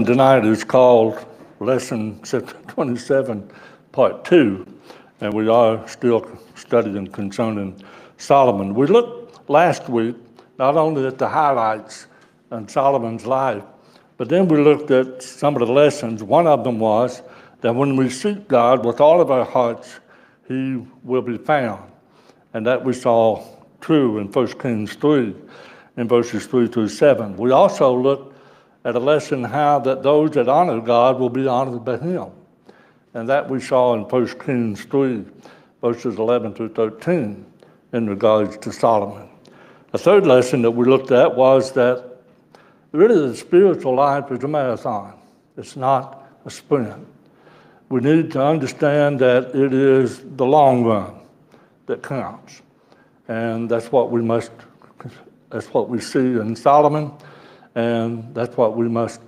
Tonight is called Lesson 27, Part 2, and we are still studying concerning Solomon. We looked last week not only at the highlights in Solomon's life, but then we looked at some of the lessons. One of them was that when we seek God with all of our hearts, He will be found. And that we saw true in 1 Kings 3, in verses 3 through 7. We also looked at a lesson how that those that honor God will be honored by Him. And that we saw in 1 Kings 3, verses 11 through 13, in regards to Solomon. The third lesson that we looked at was that really the spiritual life is a marathon. It's not a sprint. We need to understand that it is the long run that counts. And that's what we see in Solomon. And that's what we must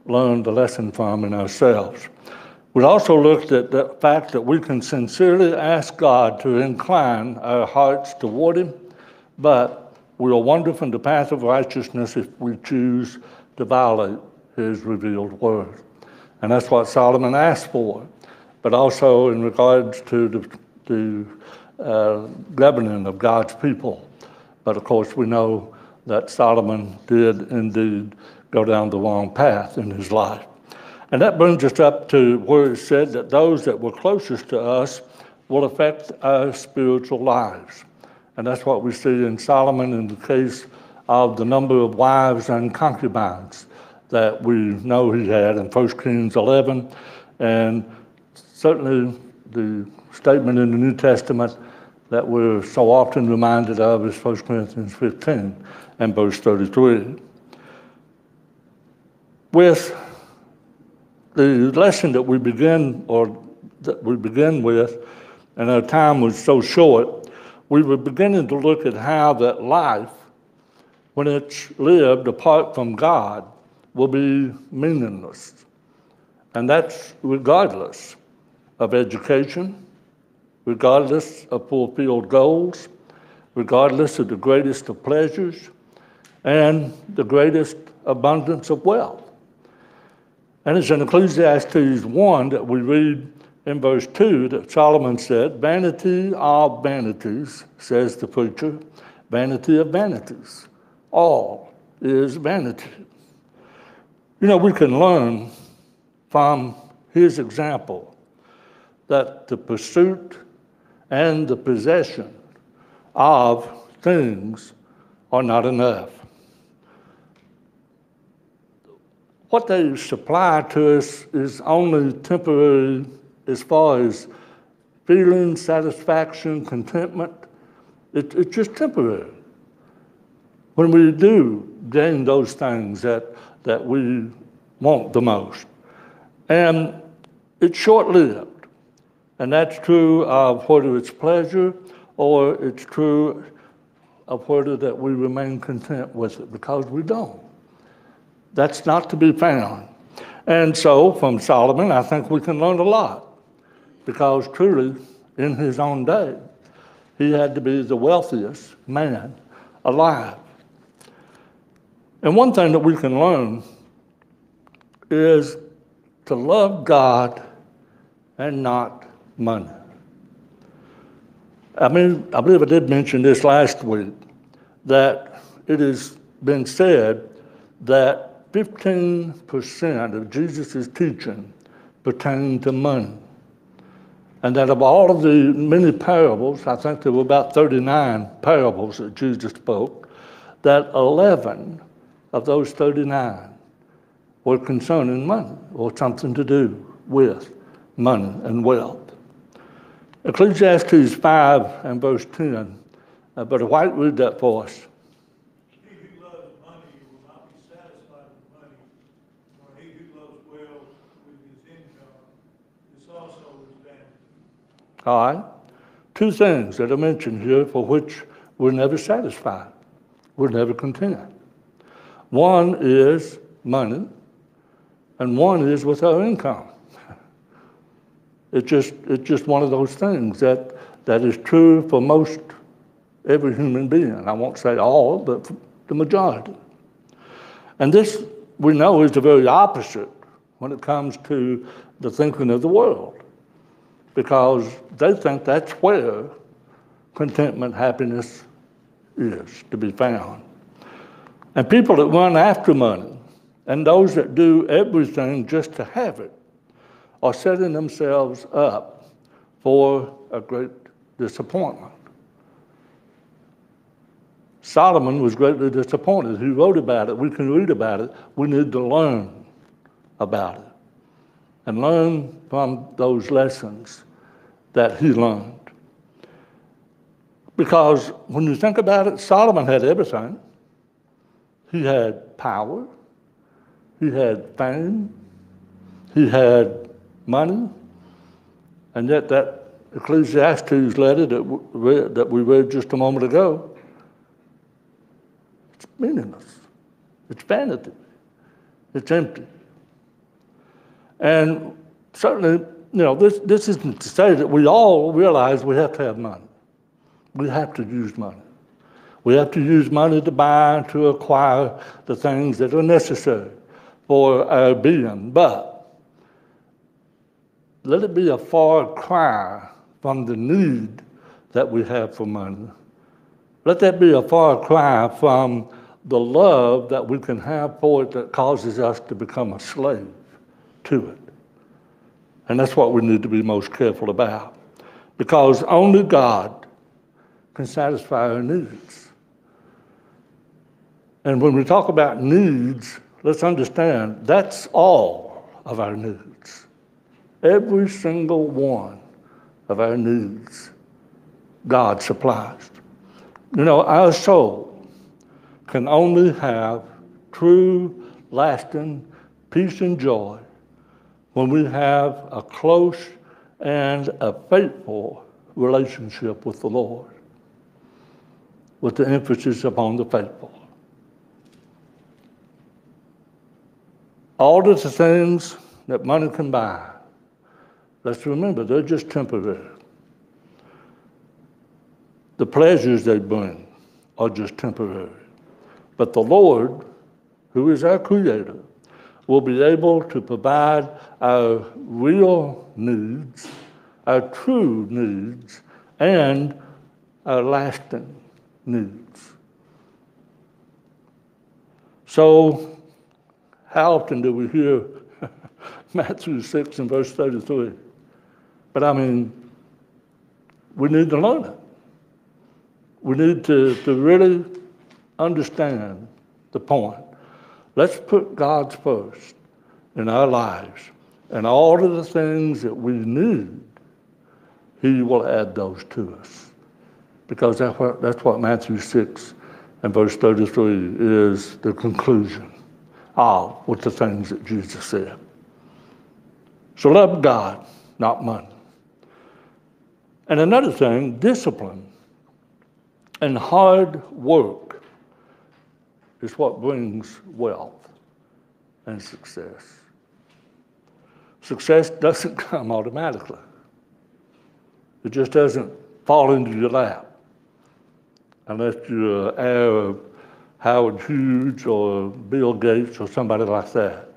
learn the lesson from in ourselves. We also looked at the fact that we can sincerely ask God to incline our hearts toward Him, but we will wander from the path of righteousness if we choose to violate His revealed word. And that's what Solomon asked for, but also in regards to the governing of God's people. But of course, we know that Solomon did indeed go down the wrong path in his life. And that brings us up to where it said that those that were closest to us will affect our spiritual lives. And that's what we see in Solomon in the case of the number of wives and concubines that we know he had in 1 Kings 11. And certainly the statement in the New Testament that we're so often reminded of is 1 Corinthians 15 and verse 33. With the lesson that we begin with, and our time was so short, we were beginning to look at how that life, when it's lived apart from God, will be meaningless. And that's regardless of education, regardless of fulfilled goals, regardless of the greatest of pleasures, and the greatest abundance of wealth. And it's in Ecclesiastes 1 that we read in verse 2 that Solomon said, "Vanity of vanities, says the preacher, vanity of vanities. All is vanity." You know, we can learn from his example that the pursuit and the possession of things are not enough. What they supply to us is only temporary as far as feeling, satisfaction, contentment. It's just temporary. When we do gain those things that we want the most. And it's short-lived. And that's true of whether it's pleasure or it's true of whether that we remain content with it, because we don't. That's not to be found. And so from Solomon, I think we can learn a lot, because truly, in his own day, he had to be the wealthiest man alive. And one thing that we can learn is to love God and not money. I believe I did mention this last week, that it has been said that 15% of Jesus' teaching pertained to money. And that of all of the many parables, I think there were about 39 parables that Jesus spoke, that 11 of those 39 were concerning money, or something to do with money and wealth. Ecclesiastes 5 and verse 10, Brother White, read that for us. All right? Two things that are mentioned here for which we're never satisfied. We're never content. One is money, and one is with our income. It's just one of those things that is true for most every human being. I won't say all, but the majority. And this, we know, is the very opposite when it comes to the thinking of the world, because they think that's where contentment, happiness is to be found. And people that run after money and those that do everything just to have it are setting themselves up for a great disappointment. Solomon was greatly disappointed. He wrote about it. We can read about it. We need to learn about it and learn from those lessons that he learned. Because when you think about it, Solomon had everything. He had power. He had fame. He had money. And yet that Ecclesiastes letter that we read just a moment ago, it's meaningless. It's vanity. It's empty. And certainly, this isn't to say that we all realize we have to have money. We have to use money. We have to use money to buy and to acquire the things that are necessary for our being. But let it be a far cry from the need that we have for money. Let that be a far cry from the love that we can have for it that causes us to become a slave to it. And that's what we need to be most careful about, because only God can satisfy our needs. And when we talk about needs, let's understand that's all of our needs. Every single one of our needs, God supplies. Our soul can only have true, lasting peace and joy when we have a close and a faithful relationship with the Lord, with the emphasis upon the faithful. All of the things that money can buy, let's remember, they're just temporary. The pleasures they bring are just temporary. But the Lord, who is our Creator, will be able to provide our real needs, our true needs, and our lasting needs. So, how often do we hear Matthew 6 and verse 33? But we need to learn it. We need to really understand the point. Let's put God first in our lives, and all of the things that we need, He will add those to us. Because that's what Matthew 6 and verse 33 is the conclusion of with the things that Jesus said. So love God, not money. And another thing, discipline and hard work is what brings wealth and success. Success doesn't come automatically. It just doesn't fall into your lap unless you're heir of Howard Hughes or Bill Gates or somebody like that.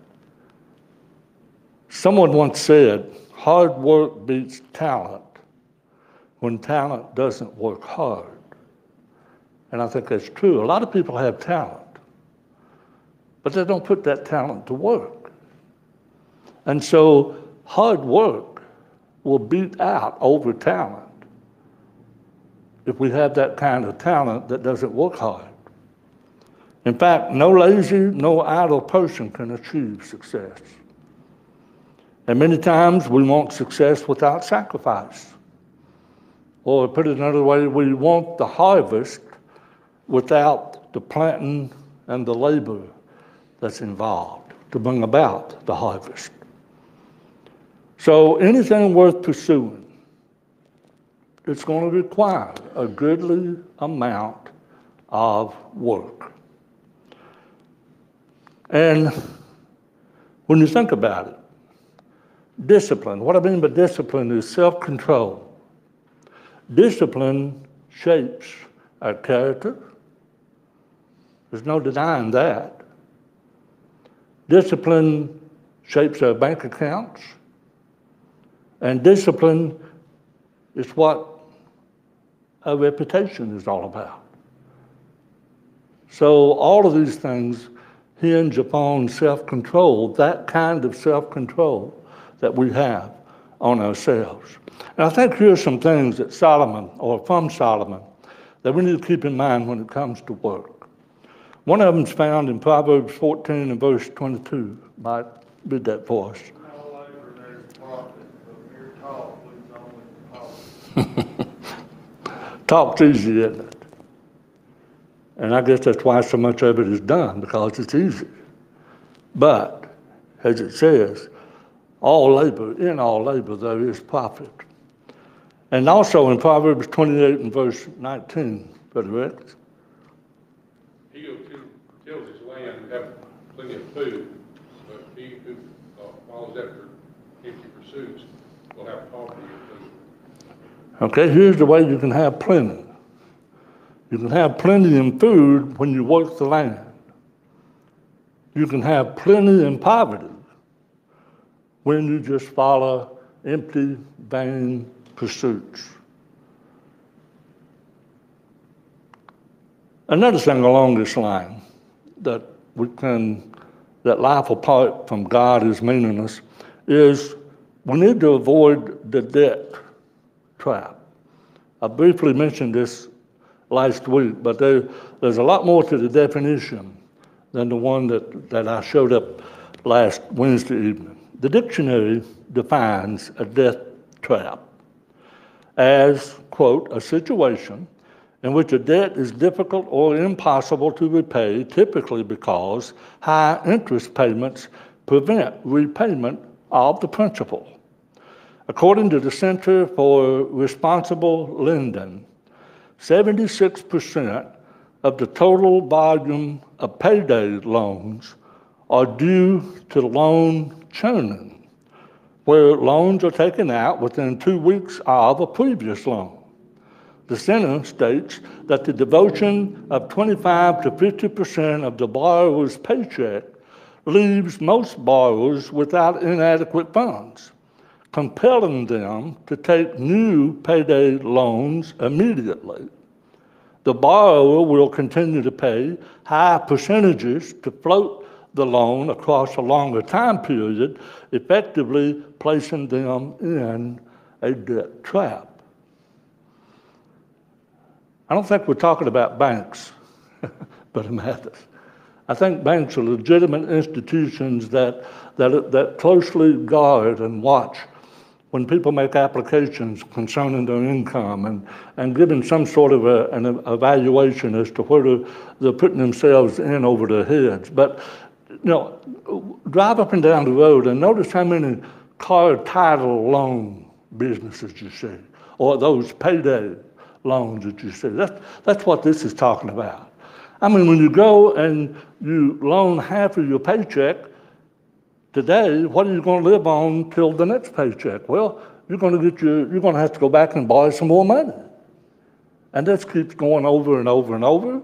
Someone once said, hard work beats talent when talent doesn't work hard. And I think that's true. A lot of people have talent, but they don't put that talent to work. And so hard work will beat out over talent if we have that kind of talent that doesn't work hard. In fact, no lazy, no idle person can achieve success. And many times we want success without sacrifice. Or put it another way, we want the harvest without the planting and the labor that's involved to bring about the harvest. So anything worth pursuing, it's going to require a goodly amount of work. And when you think about it, discipline, what I mean by discipline is self-control. Discipline shapes our character. There's no denying that. Discipline shapes our bank accounts, and discipline is what our reputation is all about. So all of these things hinge upon self-control, that kind of self-control that we have on ourselves. And I think here's some things that Solomon, or from Solomon, that we need to keep in mind when it comes to work. One of them is found in Proverbs 14 and verse 22. Might read that for us. No labor there is profit, but mere talk leads only to talk. Talk's easy, isn't it? And I guess that's why so much of it is done, because it's easy. But, as it says, in all labor there is profit. And also in Proverbs 28 and verse 19, Brother Rex. He who tills his land have plenty of food, but he who follows after empty pursuits will have poverty of food. Okay, here's the way you can have plenty. You can have plenty in food when you work the land. You can have plenty in poverty when you just follow empty, vain pursuits. Another thing along this line that life apart from God is meaningless is we need to avoid the debt trap. I briefly mentioned this last week, but there's a lot more to the definition than the one that I showed up last Wednesday evening. The dictionary defines a debt trap as, quote, a situation in which a debt is difficult or impossible to repay, typically because high interest payments prevent repayment of the principal. According to the Center for Responsible Lending, 76% of the total volume of payday loans are due to loan churning, where loans are taken out within 2 weeks of a previous loan. The center states that the devotion of 25 to 50% of the borrower's paycheck leaves most borrowers without inadequate funds, compelling them to take new payday loans immediately. The borrower will continue to pay high percentages to float the loan across a longer time period, effectively placing them in a debt trap. I don't think we're talking about banks, Brother Mathis. I think banks are legitimate institutions that closely guard and watch when people make applications concerning their income and giving some sort of an evaluation as to whether they're putting themselves in over their heads. But, drive up and down the road and notice how many car title loan businesses you see, or those payday loans that you see. That's what this is talking about. I mean, when you go and you loan half of your paycheck today, what are you going to live on till the next paycheck? Well, you're going to have to go back and borrow some more money. And this keeps going over and over and over.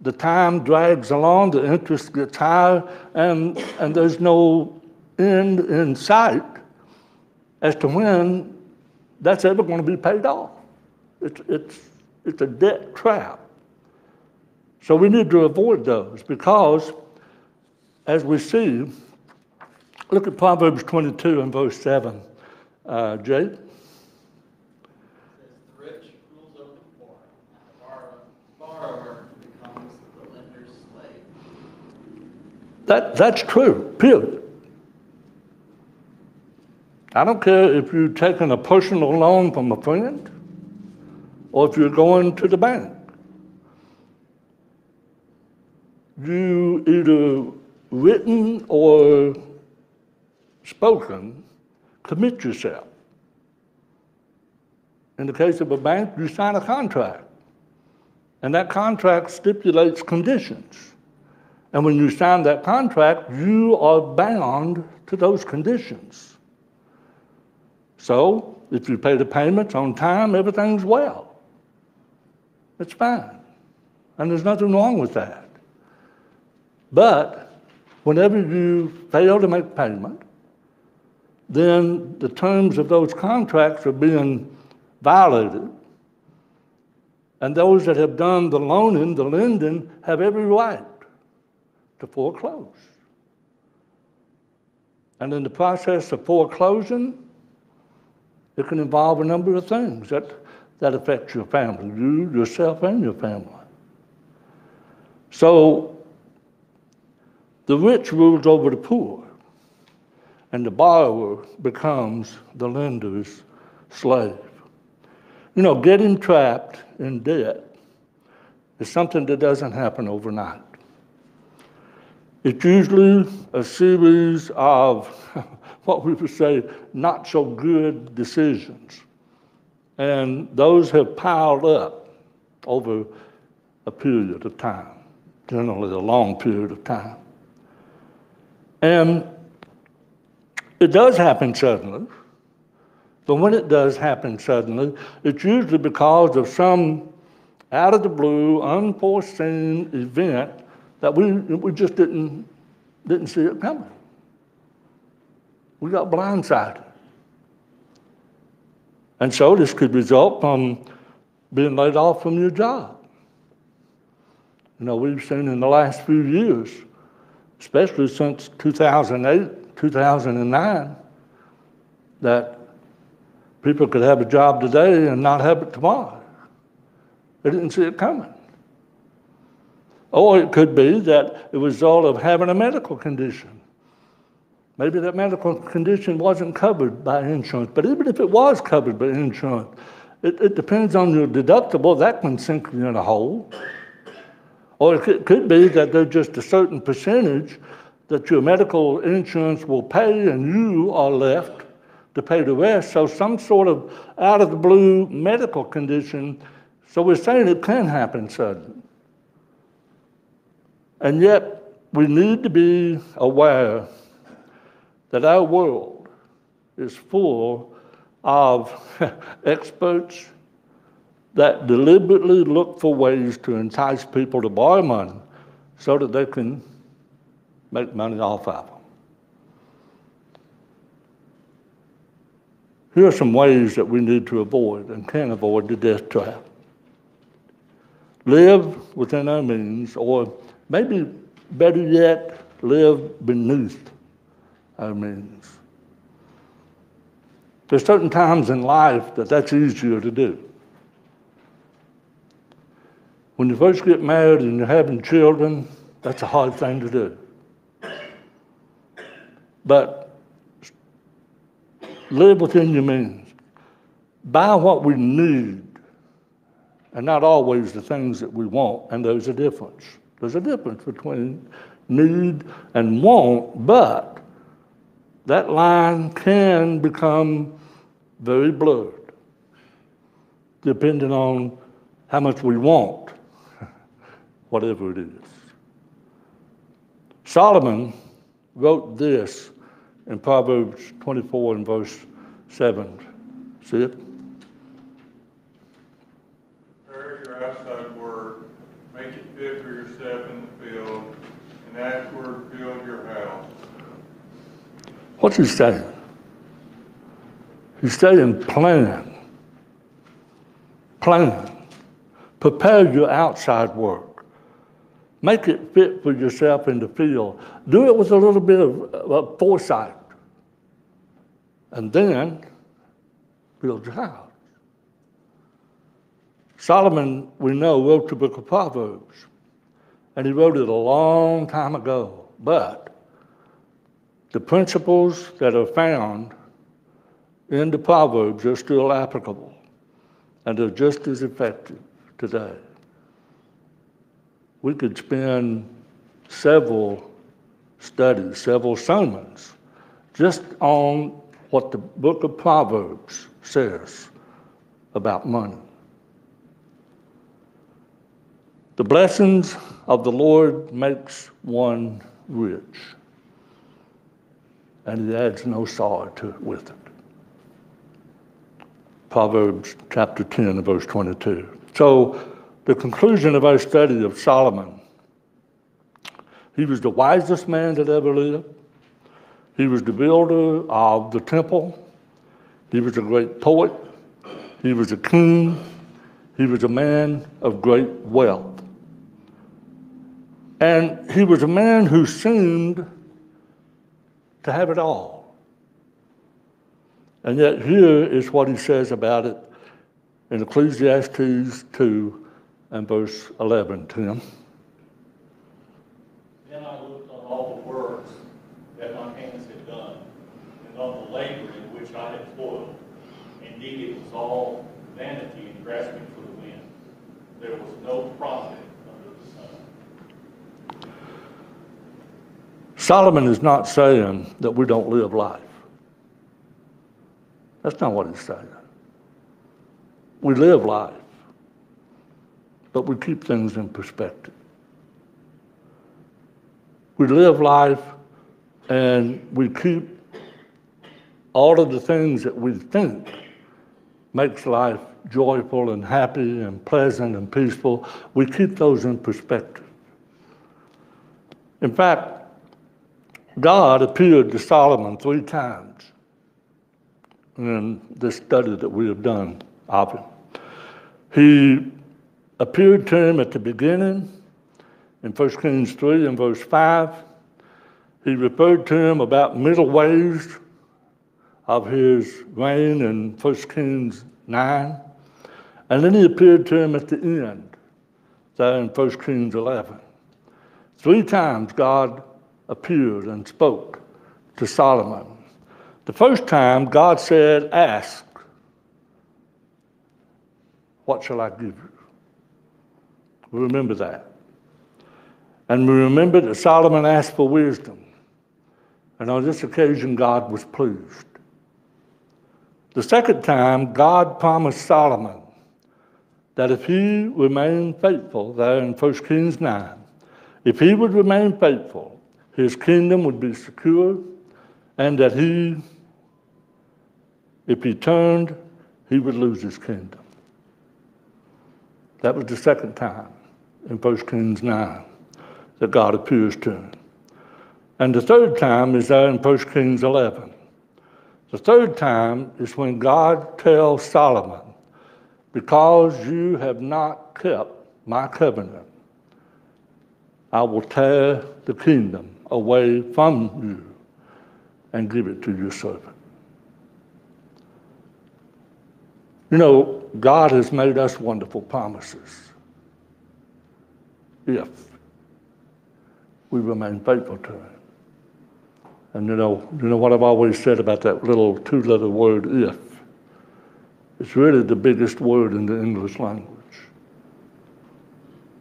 The time drags along, the interest gets higher, and there's no end in sight as to when that's ever going to be paid off. It's a debt trap. So we need to avoid those because, as we see, look at Proverbs 22 and verse 7. Jay? The rich rules over the poor, and the borrower becomes the lender's slave. That's true, period. I don't care if you're taking a personal loan from a friend or if you're going to the bank. You either written or spoken commit yourself. In the case of a bank, you sign a contract, and that contract stipulates conditions. And when you sign that contract, you are bound to those conditions. So, if you pay the payments on time, everything's well. It's fine. And there's nothing wrong with that. But whenever you fail to make payment, then the terms of those contracts are being violated. And those that have done the loaning, the lending, have every right to foreclose. And in the process of foreclosing, it can involve a number of things that affect your family, you, yourself, and your family. So the rich rules over the poor, and the borrower becomes the lender's slave. You know, getting trapped in debt is something that doesn't happen overnight. It's usually a series of what we would say not so good decisions. And those have piled up over a period of time, generally a long period of time. And it does happen suddenly, but when it does happen suddenly, it's usually because of some out of the blue, unforeseen event that we just didn't see it coming. We got blindsided. And so this could result from being laid off from your job. You know, we've seen in the last few years, especially since 2008, 2009, that people could have a job today and not have it tomorrow. They didn't see it coming. Or it could be that a result of having a medical condition. Maybe that medical condition wasn't covered by insurance, but even if it was covered by insurance, it depends on your deductible. That can sink you in a hole. Or it could be that there's just a certain percentage that your medical insurance will pay and you are left to pay the rest. So some sort of out of the blue medical condition. So we're saying it can happen suddenly. And yet we need to be aware that our world is full of experts that deliberately look for ways to entice people to borrow money so that they can make money off of them. Here are some ways that we need to avoid and can avoid the death trap. Live within our means, or maybe better yet, live beneath our means. There's certain times in life that's easier to do. When you first get married and you're having children, that's a hard thing to do. But live within your means. Buy what we need, and not always the things that we want, and there's a difference. There's a difference between need and want, but that line can become very blurred, depending on how much we want, whatever it is. Solomon wrote this in Proverbs 24 and verse 7. See it? Prepare your outside work, make it fit for yourself in the field, and afterward build your house. What's he saying? He's saying plan. Plan. Prepare your outside work. Make it fit for yourself in the field. Do it with a little bit of foresight. And then build your house. Solomon, we know, wrote the book of Proverbs. And he wrote it a long time ago. But the principles that are found in the Proverbs are still applicable. And they're just as effective today. We could spend several studies, several sermons, just on what the book of Proverbs says about money. The blessings of the Lord makes one rich, and he adds no sorrow to it with it. Proverbs chapter 10, verse 22. So the conclusion of our study of Solomon, He was the wisest man that ever lived. He was the builder of the temple. He was a great poet. He was a king. He was a man of great wealth. And he was a man who seemed to have it all. And yet here is what he says about it in Ecclesiastes 2 and verse 11, Tim. Then I looked on all the works that my hands had done, and on the labor in which I had toiled. Indeed, it was all vanity and grasping for the wind. There was no profit under the sun. Solomon is not saying that we don't live life. That's not what he's saying. We live life, but we keep things in perspective. We live life and we keep all of the things that we think makes life joyful and happy and pleasant and peaceful. We keep those in perspective. In fact, God appeared to Solomon 3 times in this study that we have done of him. He appeared to him at the beginning in 1 Kings 3 and verse 5. He referred to him about middle ways of his reign in 1 Kings 9. And then he appeared to him at the end, there in 1 Kings 11. 3 times God appeared and spoke to Solomon. The first time God said, ask, what shall I give you? We remember that. And we remember that Solomon asked for wisdom. And on this occasion, God was pleased. The second time, God promised Solomon that if he remained faithful, there in 1 Kings 9, if he would remain faithful, his kingdom would be secure, and that if he turned, he would lose his kingdom. That was the second time in 1 Kings 9 that God appears to him. And the third time is there in 1 Kings 11. The third time is when God tells Solomon, because you have not kept my covenant, I will tear the kingdom away from you and give it to your servant. You know, God has made us wonderful promises if we remain faithful to him. And you know what I've always said about that little 2-letter word, if? It's really the biggest word in the English language.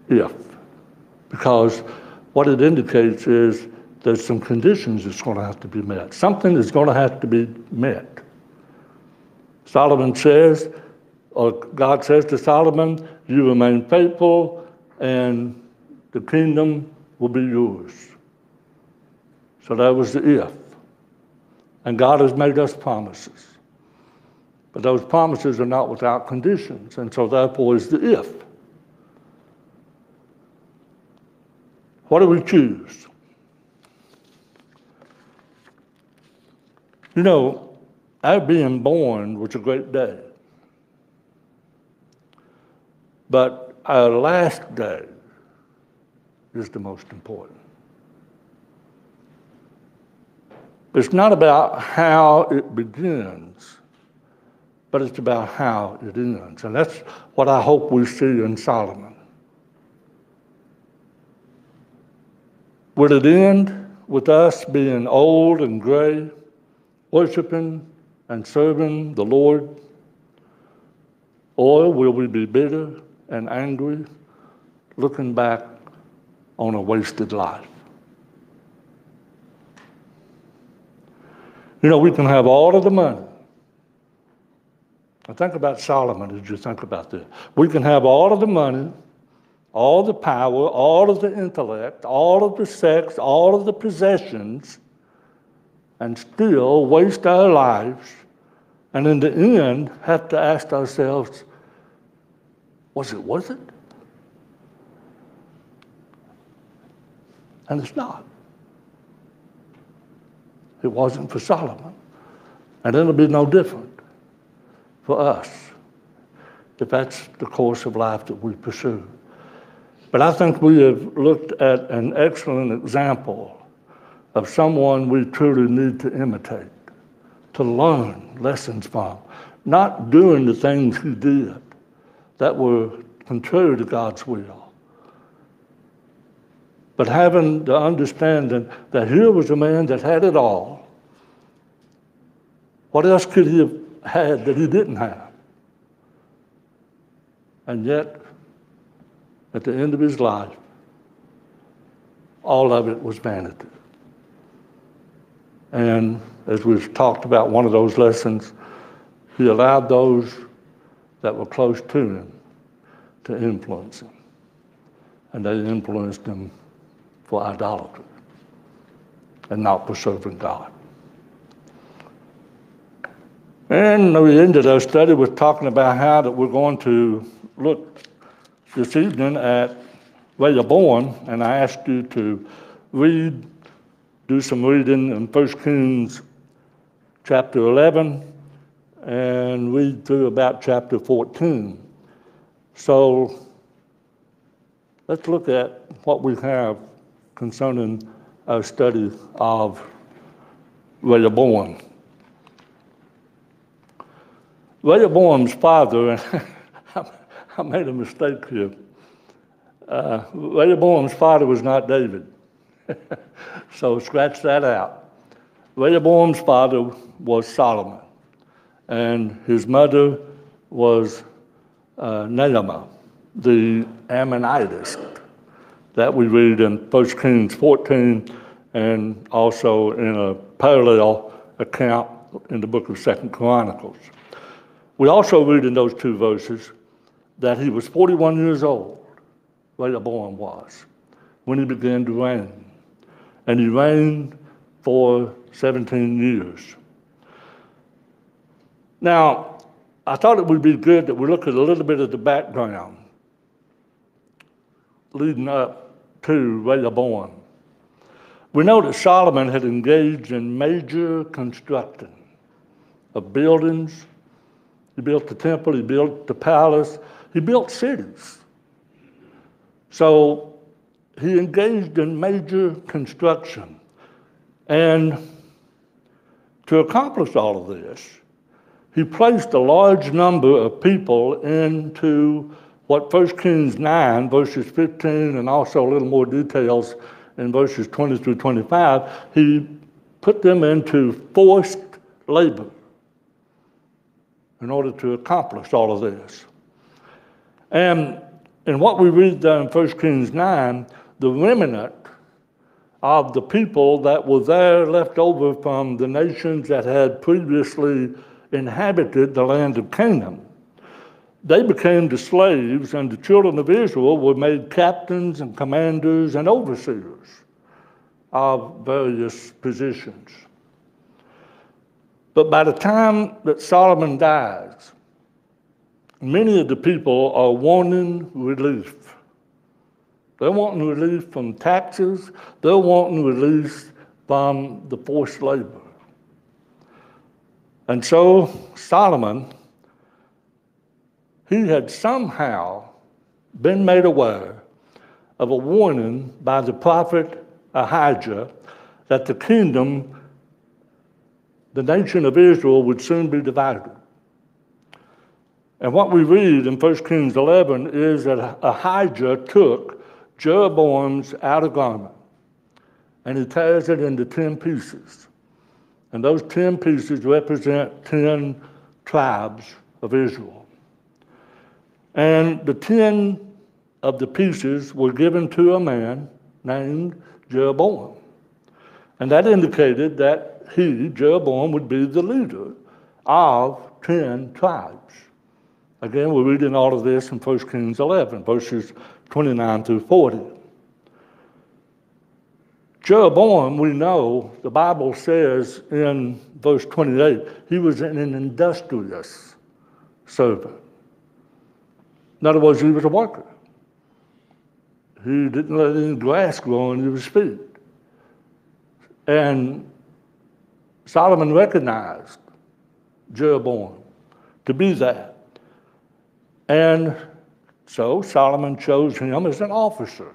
If. Because what it indicates is there's some conditions that's going to have to be met. Something is going to have to be met. Solomon says, or God says to Solomon, you remain faithful and the kingdom will be yours. So that was the if. And God has made us promises. But those promises are not without conditions, and so therefore is the if. What do we choose? You know, our being born was a great day. But our last day is the most important. It's not about how it begins, but it's about how it ends. And that's what I hope we see in Solomon. Will it end with us being old and gray, worshiping and serving the Lord? Or will we be bitter and angry, looking back on a wasted life? You know, we can have all of the money. Now think about Solomon as you think about this. We can have all of the money, all the power, all of the intellect, all of the sex, all of the possessions, and still waste our lives, and in the end have to ask ourselves, was it worth it? And it's not. It wasn't for Solomon. And it'll be no different for us if that's the course of life that we pursue. But I think we have looked at an excellent example of someone we truly need to imitate, to learn lessons from, not doing the things he did that were contrary to God's will, but having the understanding that here was a man that had it all. What else could he have had that he didn't have? And yet, at the end of his life, all of it was vanity. And as we've talked about one of those lessons, he allowed those that were close to him to influence him. And they influenced him for idolatry and not for serving God. And we ended our study with talking about how that we're going to look this evening at Rehoboam, and I asked you to do some reading in 1 Kings chapter 11 and read through about chapter 14. So let's look at what we have concerning our study of Rehoboam. Rehoboam's father, I made a mistake here. Rehoboam's father was not David. So scratch that out. Rehoboam's father was Solomon, and his mother was Naamah, the Ammonitess that we read in 1 Kings 14 and also in a parallel account in the book of 2 Chronicles. We also read in those two verses that he was 41 years old, Rehoboam was, when he began to reign. And he reigned for 17 years. Now, I thought it would be good that we look at a little bit of the background leading up to Rehoboam. We know that Solomon had engaged in major construction of buildings. He built the temple, he built the palace, he built cities. So he engaged in major construction. And to accomplish all of this, he placed a large number of people into what 1 Kings 9, verses 15, and also a little more details in verses 20 through 25, he put them into forced labor in order to accomplish all of this. And in what we read there in 1 Kings 9, the remnant of the people that were there left over from the nations that had previously inhabited the land of Canaan, they became the slaves, and the children of Israel were made captains and commanders and overseers of various positions. But by the time that Solomon dies, many of the people are wanting relief. They're wanting relief from taxes. They're wanting relief from the forced labor. And so Solomon, he had somehow been made aware of a warning by the prophet Ahijah that the kingdom, the nation of Israel, would soon be divided. And what we read in 1 Kings 11 is that Ahijah took Jeroboam's outer garment and he tears it into 10 pieces. And those 10 pieces represent 10 tribes of Israel. And the 10 of the pieces were given to a man named Jeroboam. And that indicated that he, Jeroboam, would be the leader of 10 tribes. Again, we're reading all of this in 1 Kings 11, verses 29 through 40. Jeroboam, we know, the Bible says in verse 28, he was an industrious servant. In other words, he was a worker. He didn't let any grass grow under his feet. And Solomon recognized Jeroboam to be that. And so Solomon chose him as an officer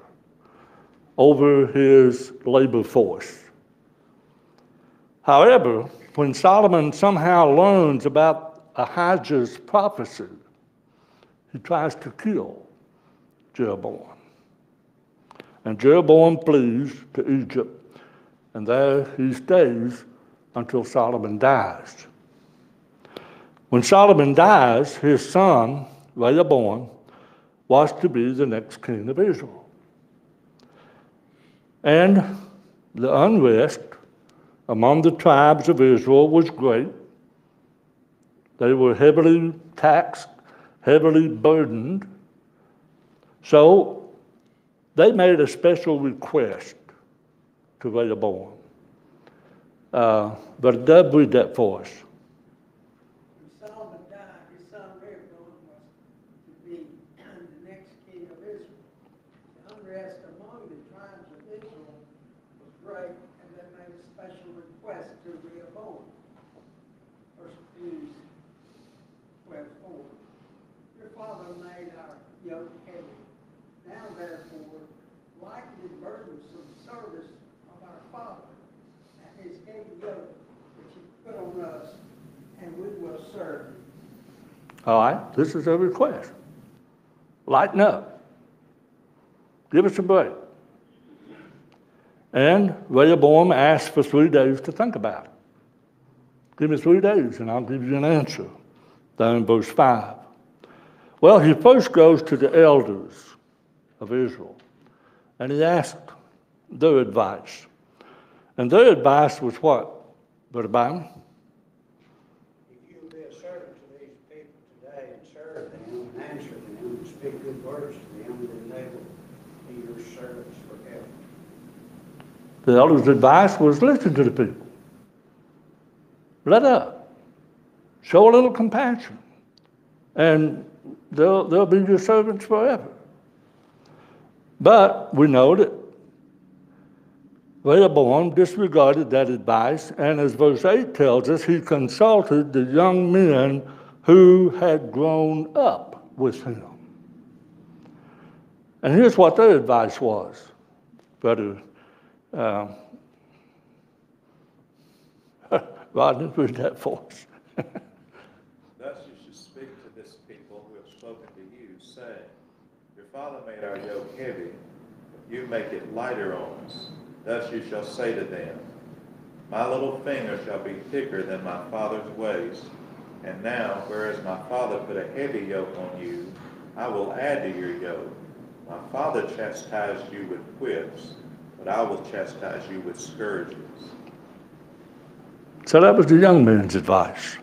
over his labor force. However, when Solomon somehow learns about Ahijah's prophecy, he tries to kill Jeroboam. And Jeroboam flees to Egypt, and there he stays until Solomon dies. When Solomon dies, his son, Rehoboam, was to be the next king of Israel. And the unrest among the tribes of Israel was great. They were heavily taxed, heavily burdened. So they made a special request to Rehoboam. But Deb, read that for us. When Solomon died, his son Rehoboam was to be the next king of Israel. The unrest among the tribes of Israel was great, and they made a special request to Rehoboam. Verse 12:4. Your father made our yoke heavy. Now therefore, lighten the burdensome service of our father, and his heavy yoke which he put on us, and we will serve him. All right, this is a request. Lighten up. Give us a break. And Rehoboam asked for 3 days to think about it. Give me 3 days and I'll give you an answer. Down in verse 5. Well, he first goes to the elders of Israel, and he asked their advice. And their advice was what, Brother Byron? If you'll be a servant to these people today and serve them and answer them and speak good words to them, then they will be your servants forever. The elders' advice was listen to the people. Let up. Show a little compassion. And they'll be your servants forever. But we know that Rehoboam disregarded that advice, and as verse 8 tells us, he consulted the young men who had grown up with him. And here's what their advice was. Brother Rodney, read that for us. Thus you should speak to this people who have spoken to you, saying, your father made our yoke heavy, you make it lighter on us. Thus you shall say to them, my little finger shall be thicker than my father's waist. And now, whereas my father put a heavy yoke on you, I will add to your yoke. My father chastised you with whips, but I will chastise you with scourges. So that was the young man's advice.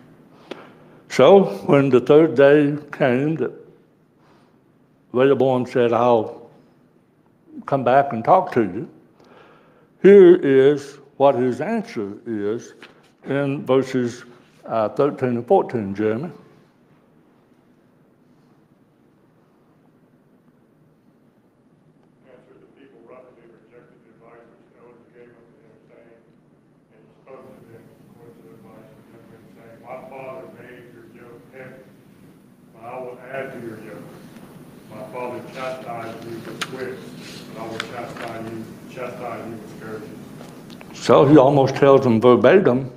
So when the 3rd day came, that Rehoboam said, I'll come back and talk to you. Here is what his answer is in verses 13 and 14, Jeremy. Answered the people roughly, rejected the advice which the elders gave unto them, saying, and spoke to them according to the advice of the young men, saying, my father made your yoke heavy, but I will add to your yoke. My father chastised you with whips, but I will chastise you with scourges. So he almost tells them verbatim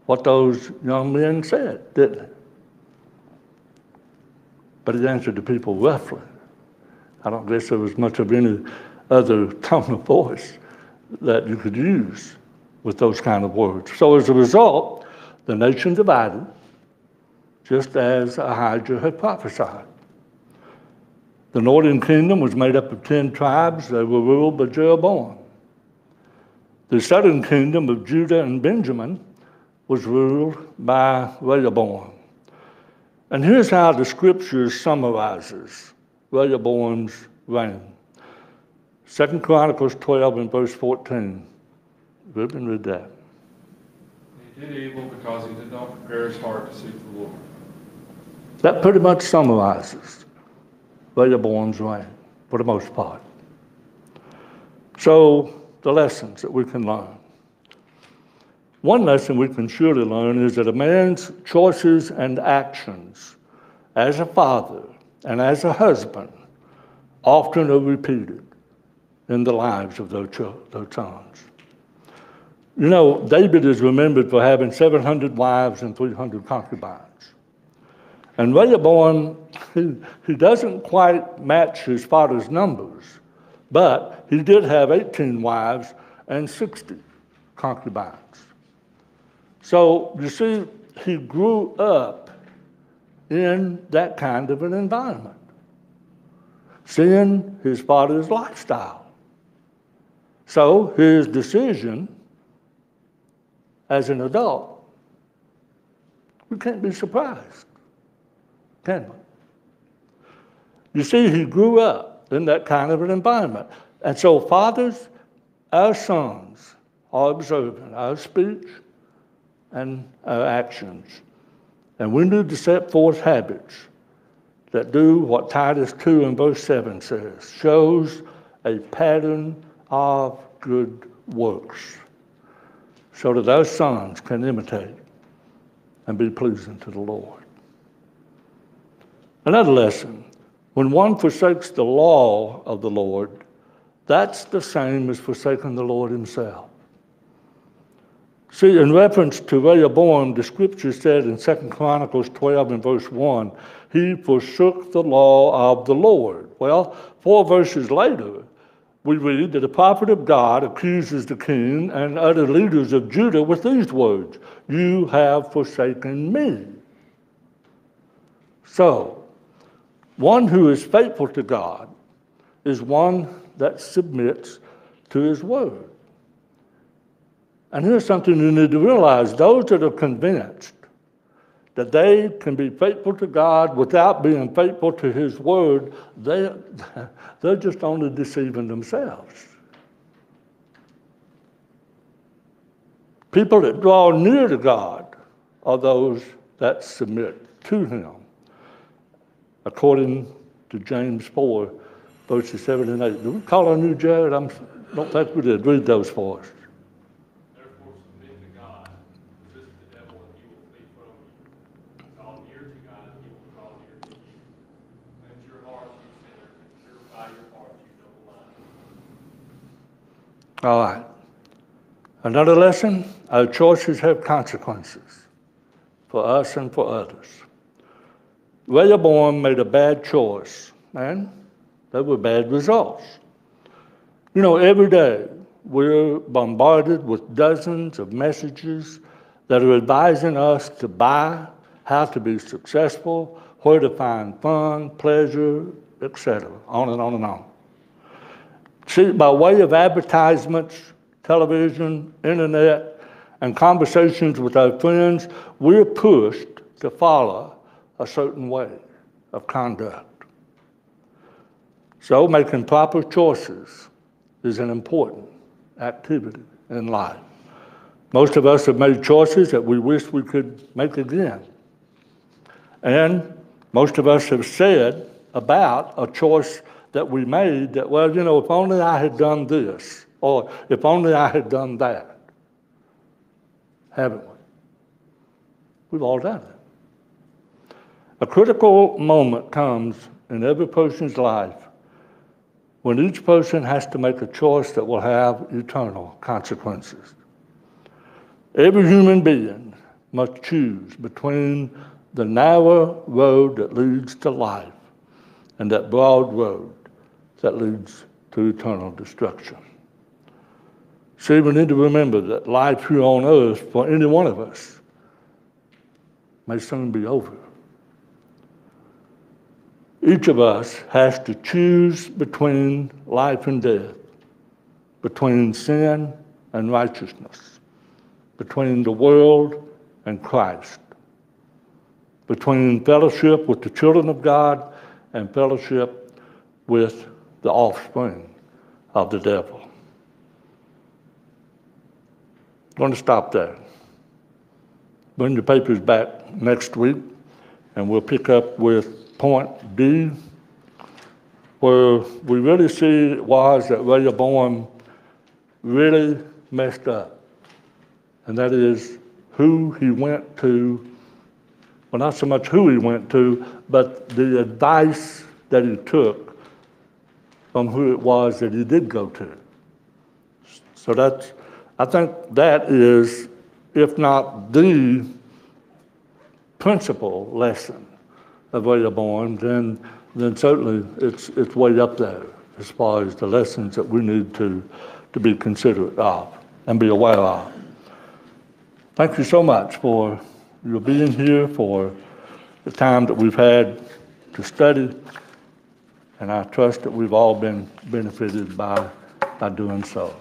what those young men said, didn't he? But he answered the people roughly. I don't guess there was much of any other tone of voice that you could use with those kind of words. So as a result, the nation divided, just as Ahijah had prophesied. The northern kingdom was made up of 10 tribes. They were ruled by Jeroboam. The southern kingdom of Judah and Benjamin was ruled by Rehoboam. And here's how the scripture summarizes Rehoboam's reign. 2 Chronicles 12 and verse 14. Reuben, read that. He did evil because he did not prepare his heart to seek the Lord. That pretty much summarizes Rehoboam's reign, for the most part. So the lessons that we can learn. One lesson we can surely learn is that a man's choices and actions as a father and as a husband often are repeated in the lives of those sons. You know, David is remembered for having 700 wives and 300 concubines. And Rehoboam, he doesn't quite match his father's numbers, but he did have 18 wives and 60 concubines. So, you see, he grew up in that kind of an environment, seeing his father's lifestyle. So, his decision as an adult, we can't be surprised, can we? You see, he grew up in that kind of an environment. And so, fathers, our sons are observant, our speech and our actions. And we need to set forth habits that do what Titus 2 and verse 7 says, shows a pattern of good works, so that our sons can imitate and be pleasing to the Lord. Another lesson, when one forsakes the law of the Lord, that's the same as forsaking the Lord himself. See, in reference to Rehoboam, the scripture said in 2 Chronicles 12 and verse 1, he forsook the law of the Lord. Well, 4 verses later, we read that the prophet of God accuses the king and other leaders of Judah with these words, you have forsaken me. So, one who is faithful to God is one that submits to his word. And here's something you need to realize. Those that are convinced that they can be faithful to God without being faithful to his word, they're just only deceiving themselves. People that draw near to God are those that submit to him, according to James 4, verses 7 and 8. Do we call on you, Jared? I don't think we did. Read those for us. Therefore submit to God, resist the devil, and he will flee from you. Draw near to God, and he will draw near to you. Cleanse your hearts, you sinners, and purify your hearts, you double-minded. All right. Another lesson, our choices have consequences for us and for others. Rehoboam made a bad choice, and there were bad results. You know, every day we're bombarded with dozens of messages that are advising us to buy, how to be successful, where to find fun, pleasure, etc., on and on and on. See, by way of advertisements, television, internet, and conversations with our friends, we're pushed to follow a certain way of conduct. So making proper choices is an important activity in life. Most of us have made choices that we wish we could make again. And most of us have said about a choice that we made that, well, you know, if only I had done this, or if only I had done that. Haven't we? We've all done it. A critical moment comes in every person's life when each person has to make a choice that will have eternal consequences. Every human being must choose between the narrow road that leads to life and that broad road that leads to eternal destruction. See, we need to remember that life here on earth for any one of us may soon be over. Each of us has to choose between life and death, between sin and righteousness, between the world and Christ, between fellowship with the children of God and fellowship with the offspring of the devil. I'm going to stop there. Bring your papers back next week, and we'll pick up with point D, where we really see it was that Rehoboam really messed up. And that is who he went to, well, not so much who he went to, but the advice that he took from who it was that he did go to. So I think that is, if not the principal lesson of Rehoboam, then certainly it's way up there as far as the lessons that we need to be considerate of and be aware of. Thank you so much for your being here, for the time that we've had to study, and I trust that we've all been benefited by doing so.